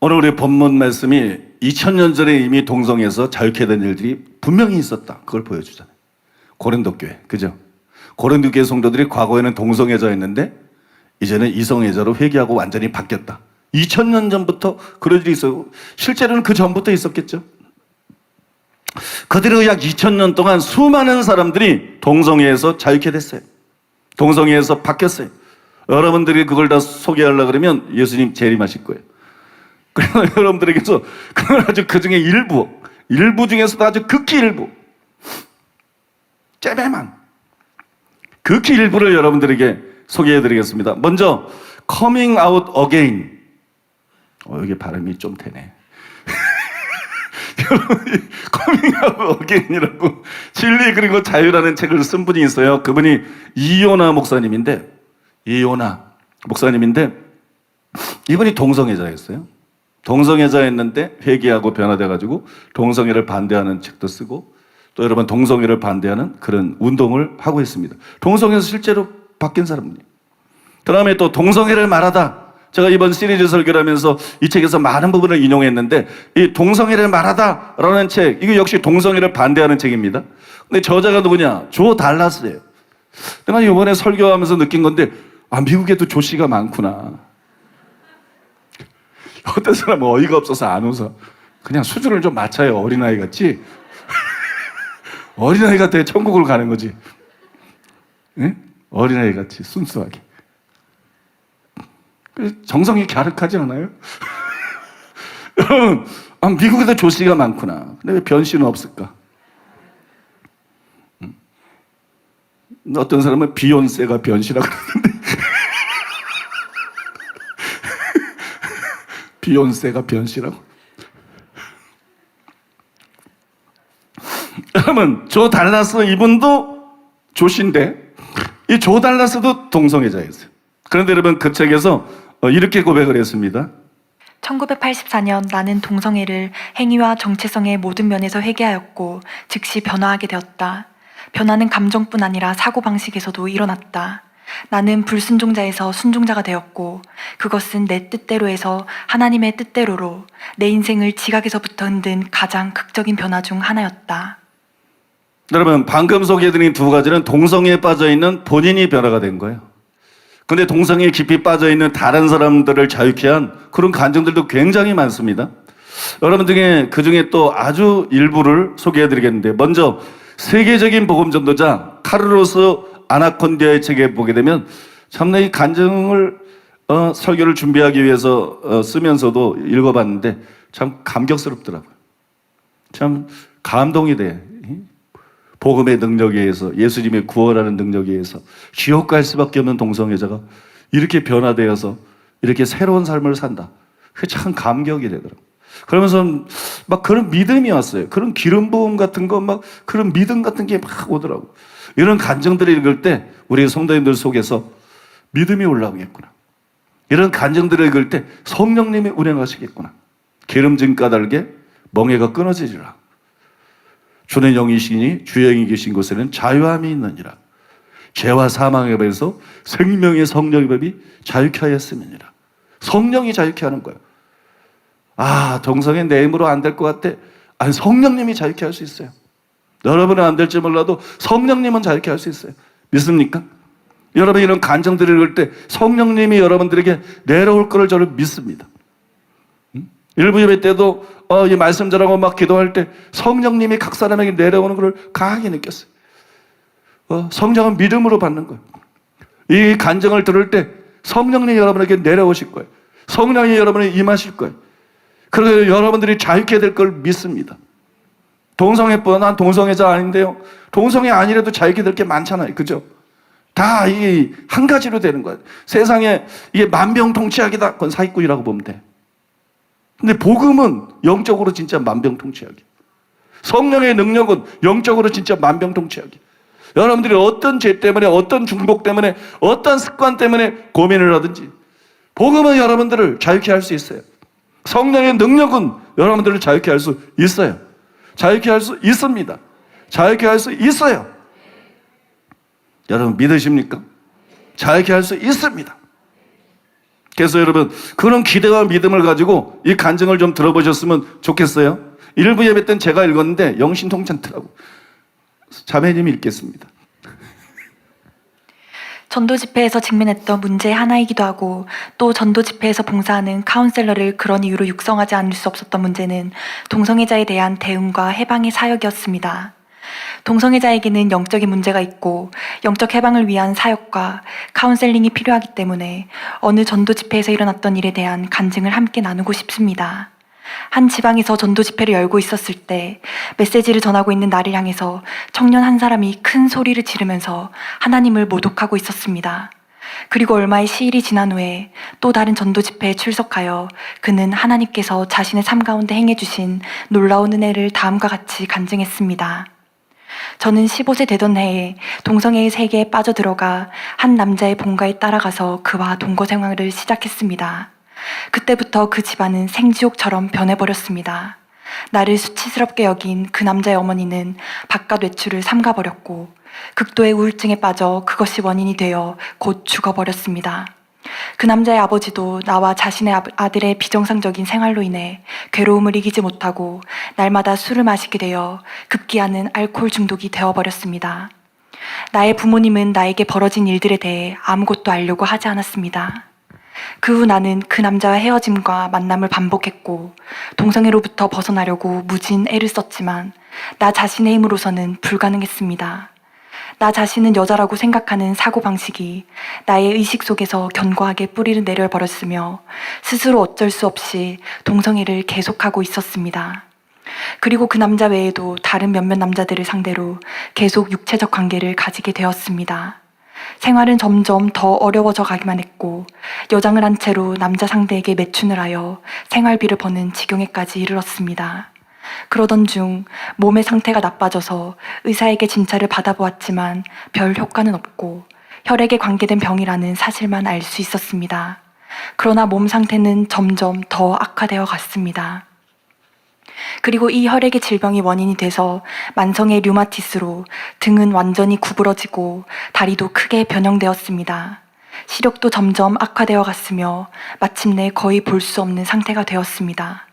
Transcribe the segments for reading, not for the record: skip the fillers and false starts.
오늘 우리 본문 말씀이 2000년 전에 이미 동성애에서 자유케 된 일들이 분명히 있었다. 그걸 보여주잖아요. 고린도 교회, 그죠? 고린도 교회 성도들이 과거에는 동성애자였는데 이제는 이성애자로 회개하고 완전히 바뀌었다. 2000년 전부터 그런 일이 있어요. 실제로는 그 전부터 있었겠죠. 그대로 약 2000년 동안 수많은 사람들이 동성애에서 자유케 됐어요. 동성애에서 바뀌었어요. 여러분들이 그걸 다 소개하려고 그러면 예수님 재림하실 거예요. 그러나 여러분들에게서 그건 아주 그 중에 일부 중에서도 아주 극히 일부, 째배만 극히 일부를 여러분들에게 소개해드리겠습니다. 먼저 coming out again. 이게 발음이 좀 되네. 여러분이 coming out again이라고 진리 그리고 자유라는 책을 쓴 분이 있어요. 그분이 이요나 목사님인데 이분이 동성애자였어요. 동성애자였는데 회개하고 변화돼가지고 동성애를 반대하는 책도 쓰고 또 여러분 동성애를 반대하는 그런 운동을 하고 있습니다. 동성애에서 실제로 바뀐 사람들이에요. 그 다음에 또 동성애를 말하다. 제가 이번 시리즈 설교를 하면서 이 책에서 많은 부분을 인용했는데 이 동성애를 말하다라는 책, 이거 역시 동성애를 반대하는 책입니다. 근데 저자가 누구냐? 조 달라스예요. 내가 이번에 설교하면서 느낀 건데 미국에도 조 씨가 많구나. 어떤 사람은 어이가 없어서 안 웃어. 그냥 수준을 좀 맞춰요. 어린아이 같지? 어린아이 같아 천국을 가는 거지. 네? 어린아이 같이 순수하게. 정성이 갸륵하지 않아요? 여러분, 미국에도 조씨가 많구나. 근데 왜 변씨는 없을까? 어떤 사람은 비욘세가 변씨라고 그러는데 비욘세가 변씨라고? 여러분, 조 달라스 이분도 조씨인데 이 조 달라스도 동성애자였어요. 그런데 여러분 그 책에서 이렇게 고백을 했습니다. 1984년 나는 동성애를 행위와 정체성의 모든 면에서 회개하였고 즉시 변화하게 되었다. 변화는 감정뿐 아니라 사고방식에서도 일어났다. 나는 불순종자에서 순종자가 되었고 그것은 내 뜻대로에서 하나님의 뜻대로로 내 인생을 지각에서부터 흔든 가장 극적인 변화 중 하나였다. 여러분 방금 소개해드린 두 가지는 동성애에 빠져있는 본인이 변화가 된 거예요. 근데 동성애에 깊이 빠져있는 다른 사람들을 자유케 한 그런 감정들도 굉장히 많습니다. 여러분 중에 그 중에 또 아주 일부를 소개해드리겠는데 먼저 세계적인 복음 전도자 카르로스 아나콘디아의 책에 보게 되면 참나 이 간증을 설교를 준비하기 위해서 쓰면서도 읽어봤는데 참 감격스럽더라고요. 참 감동이 돼. 복음의 능력에 의해서 예수님의 구원하는 능력에 의해서 지옥 갈 수밖에 없는 동성애자가 이렇게 변화되어서 이렇게 새로운 삶을 산다. 그게 참 감격이 되더라고요. 그러면서 막 그런 믿음이 왔어요. 그런 기름 부음 같은 거 막 그런 믿음 같은 게 막 오더라고요. 이런 간증들을 읽을 때 우리 성도님들 속에서 믿음이 올라오겠구나. 이런 간증들을 읽을 때 성령님이 운행하시겠구나. 기름진 까닭에 멍에가 끊어지리라. 주는 영이시니 주의 영이 계신 곳에는 자유함이 있느니라. 죄와 사망의 법에서 생명의 성령의 법이 자유케 하였음이니라. 성령이 자유케 하는 거예요. 동성애 내 힘으로 안 될 것 같아. 아니 성령님이 자유케 할 수 있어요. 여러분은 안 될지 몰라도 성령님은 자유케 할 수 있어요. 믿습니까? 여러분 이런 간증들을 읽을 때 성령님이 여러분들에게 내려올 거를 저는 믿습니다. 일부 예배 때도 이 말씀 전하고 막 기도할 때 성령님이 각 사람에게 내려오는 걸 강하게 느꼈어요. 성령은 믿음으로 받는 거예요. 이 간증을 들을 때 성령님이 여러분에게 내려오실 거예요. 성령이 여러분에게 임하실 거예요. 그래서 여러분들이 자유케 될 걸 믿습니다. 동성애뿐 난 동성애자 아닌데요. 동성애 아니라도 자유케 될 게 많잖아요. 그죠? 다 이 한 가지로 되는 거예요. 세상에 이게 만병통치약이다. 그건 사기꾼이라고 보면 돼. 근데 복음은 영적으로 진짜 만병통치약이에요. 성령의 능력은 영적으로 진짜 만병통치약이에요. 여러분들이 어떤 죄 때문에 어떤 중독 때문에 어떤 습관 때문에 고민을 하든지 복음은 여러분들을 자유케 할 수 있어요. 성령의 능력은 여러분들을 자유케 할 수 있어요. 자유케 할 수 있습니다. 자유케 할 수 있어요. 여러분 믿으십니까? 자유케 할 수 있습니다. 그래서 여러분, 그런 기대와 믿음을 가지고 이 간증을 좀 들어보셨으면 좋겠어요. 일부 예배 때는 제가 읽었는데 영신통찮더라고. 자매님이 읽겠습니다. 전도 집회에서 직면했던 문제 하나이기도 하고, 또 전도 집회에서 봉사하는 카운셀러를 그런 이유로 육성하지 않을 수 없었던 문제는 동성애자에 대한 대응과 해방의 사역이었습니다. 동성애자에게는 영적인 문제가 있고 영적 해방을 위한 사역과 카운셀링이 필요하기 때문에 어느 전도 집회에서 일어났던 일에 대한 간증을 함께 나누고 싶습니다. 한 지방에서 전도 집회를 열고 있었을 때 메시지를 전하고 있는 나를 향해서 청년 한 사람이 큰 소리를 지르면서 하나님을 모독하고 있었습니다. 그리고 얼마의 시일이 지난 후에 또 다른 전도 집회에 출석하여 그는 하나님께서 자신의 삶 가운데 행해주신 놀라운 은혜를 다음과 같이 간증했습니다. 저는 15세 되던 해에 동성애의 세계에 빠져들어가 한 남자의 본가에 따라가서 그와 동거 생활을 시작했습니다. 그때부터 그 집안은 생지옥처럼 변해버렸습니다. 나를 수치스럽게 여긴 그 남자의 어머니는 바깥 외출을 삼가버렸고 극도의 우울증에 빠져 그것이 원인이 되어 곧 죽어버렸습니다. 그 남자의 아버지도 나와 자신의 아들의 비정상적인 생활로 인해 괴로움을 이기지 못하고 날마다 술을 마시게 되어 급기야는 알코올 중독이 되어버렸습니다. 나의 부모님은 나에게 벌어진 일들에 대해 아무것도 알려고 하지 않았습니다. 그 후 나는 그 남자와 헤어짐과 만남을 반복했고 동성애로부터 벗어나려고 무진 애를 썼지만 나 자신의 힘으로서는 불가능했습니다. 나 자신은 여자라고 생각하는 사고방식이 나의 의식 속에서 견고하게 뿌리를 내려버렸으며 스스로 어쩔 수 없이 동성애를 계속하고 있었습니다. 그리고 그 남자 외에도 다른 몇몇 남자들을 상대로 계속 육체적 관계를 가지게 되었습니다. 생활은 점점 더 어려워져 가기만 했고 여장을 한 채로 남자 상대에게 매춘을 하여 생활비를 버는 지경에까지 이르렀습니다. 그러던 중 몸의 상태가 나빠져서 의사에게 진찰을 받아보았지만 별 효과는 없고 혈액에 관계된 병이라는 사실만 알 수 있었습니다. 그러나 몸 상태는 점점 더 악화되어 갔습니다. 그리고 이 혈액의 질병이 원인이 돼서 만성의 류마티스로 등은 완전히 구부러지고 다리도 크게 변형되었습니다. 시력도 점점 악화되어 갔으며 마침내 거의 볼 수 없는 상태가 되었습니다.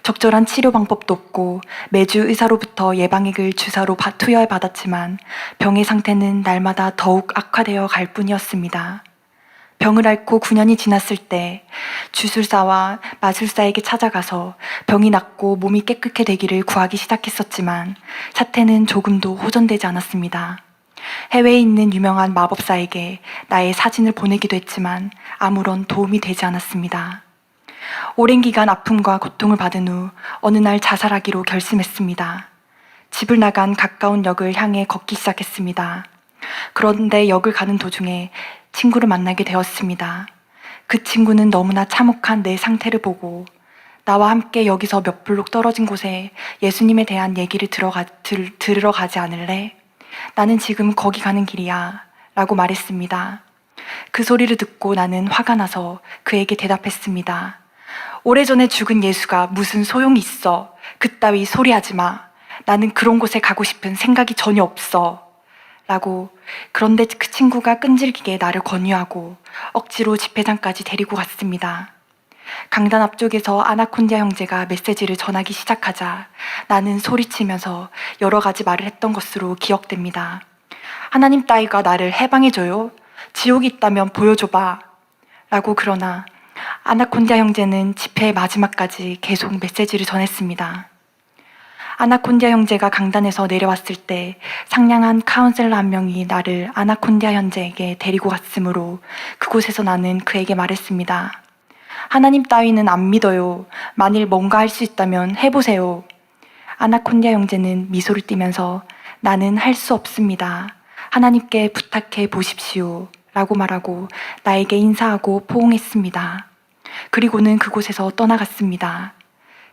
적절한 치료 방법도 없고 매주 의사로부터 예방액을 주사로 투여받았지만 병의 상태는 날마다 더욱 악화되어 갈 뿐이었습니다. 병을 앓고 9년이 지났을 때 주술사와 마술사에게 찾아가서 병이 낫고 몸이 깨끗게 되기를 구하기 시작했었지만 사태는 조금도 호전되지 않았습니다. 해외에 있는 유명한 마법사에게 나의 사진을 보내기도 했지만 아무런 도움이 되지 않았습니다. 오랜 기간 아픔과 고통을 받은 후 어느 날 자살하기로 결심했습니다. 집을 나간 가까운 역을 향해 걷기 시작했습니다. 그런데 역을 가는 도중에 친구를 만나게 되었습니다. 그 친구는 너무나 참혹한 내 상태를 보고 나와 함께 여기서 몇 블록 떨어진 곳에 예수님에 대한 얘기를 들으러 가지 않을래? 나는 지금 거기 가는 길이야 라고 말했습니다. 그 소리를 듣고 나는 화가 나서 그에게 대답했습니다. 오래전에 죽은 예수가 무슨 소용이 있어. 그따위 소리하지 마. 나는 그런 곳에 가고 싶은 생각이 전혀 없어. 라고. 그런데 그 친구가 끈질기게 나를 권유하고 억지로 집회장까지 데리고 갔습니다. 강단 앞쪽에서 아나콘디아 형제가 메시지를 전하기 시작하자 나는 소리치면서 여러 가지 말을 했던 것으로 기억됩니다. 하나님 따위가 나를 해방해줘요? 지옥이 있다면 보여줘봐. 라고. 그러나 아나콘디아 형제는 집회의 마지막까지 계속 메시지를 전했습니다. 아나콘디아 형제가 강단에서 내려왔을 때 상냥한 카운셀러 한 명이 나를 아나콘디아 형제에게 데리고 갔으므로 그곳에서 나는 그에게 말했습니다. 하나님 따위는 안 믿어요. 만일 뭔가 할 수 있다면 해보세요. 아나콘디아 형제는 미소를 띠면서 나는 할 수 없습니다. 하나님께 부탁해 보십시오. 라고 말하고 나에게 인사하고 포옹했습니다. 그리고는 그곳에서 떠나갔습니다.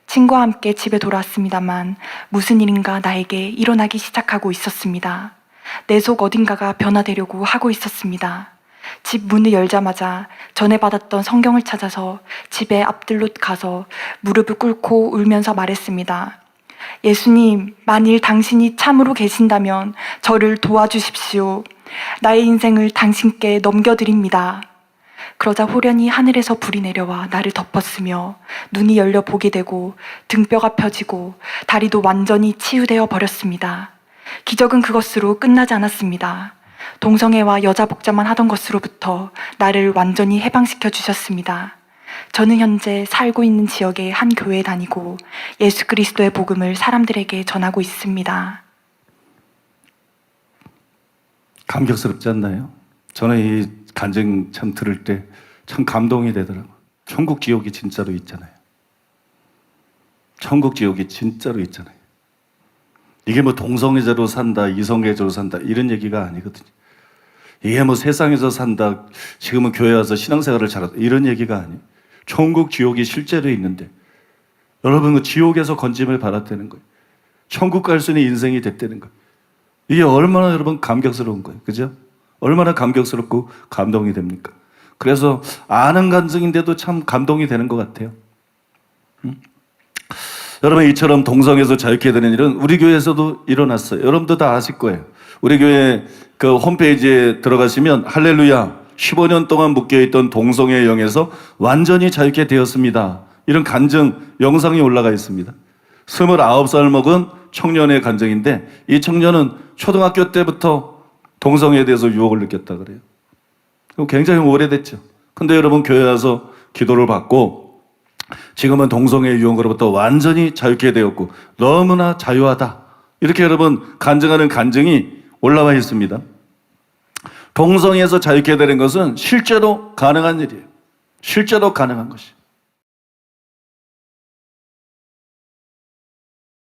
친구와 함께 집에 돌아왔습니다만 무슨 일인가 나에게 일어나기 시작하고 있었습니다. 내 속 어딘가가 변화되려고 하고 있었습니다. 집 문을 열자마자 전에 받았던 성경을 찾아서 집에 앞들로 가서 무릎을 꿇고 울면서 말했습니다. 예수님, 만일 당신이 참으로 계신다면 저를 도와주십시오. 나의 인생을 당신께 넘겨드립니다. 그러자 호련히 하늘에서 불이 내려와 나를 덮었으며 눈이 열려 보게 되고 등뼈가 펴지고 다리도 완전히 치유되어 버렸습니다. 기적은 그것으로 끝나지 않았습니다. 동성애와 여자 복자만 하던 것으로부터 나를 완전히 해방시켜 주셨습니다. 저는 현재 살고 있는 지역의 한 교회에 다니고 예수 그리스도의 복음을 사람들에게 전하고 있습니다. 감격스럽지 않나요? 저는 이 간증 참 들을 때 참 감동이 되더라고요. 천국 지옥이 진짜로 있잖아요. 천국 지옥이 진짜로 있잖아요. 이게 뭐 동성애자로 산다, 이성애자로 산다 이런 얘기가 아니거든요. 이게 뭐 세상에서 산다, 지금은 교회 와서 신앙생활을 잘한다 이런 얘기가 아니에요. 천국 지옥이 실제로 있는데 여러분 그 지옥에서 건짐을 받았다는 거예요. 천국 갈 수 있는 인생이 됐다는 거예요. 이게 얼마나 여러분 감격스러운 거예요. 그죠? 얼마나 감격스럽고 감동이 됩니까? 그래서 아는 간증인데도 참 감동이 되는 것 같아요. 여러분 이처럼 동성에서 자유케 되는 일은 우리 교회에서도 일어났어요. 여러분도 다 아실 거예요. 우리 교회 그 홈페이지에 들어가시면 할렐루야 15년 동안 묶여있던 동성애의 영에서 완전히 자유케 되었습니다. 이런 간증 영상이 올라가 있습니다. 29살 먹은 청년의 간증인데 이 청년은 초등학교 때부터 동성애에 대해서 유혹을 느꼈다 그래요. 굉장히 오래됐죠. 근데 여러분 교회 와서 기도를 받고 지금은 동성애의 유혹으로부터 완전히 자유케 되었고 너무나 자유하다. 이렇게 여러분 간증하는 간증이 올라와 있습니다. 동성애에서 자유케 되는 것은 실제로 가능한 일이에요. 실제로 가능한 것이.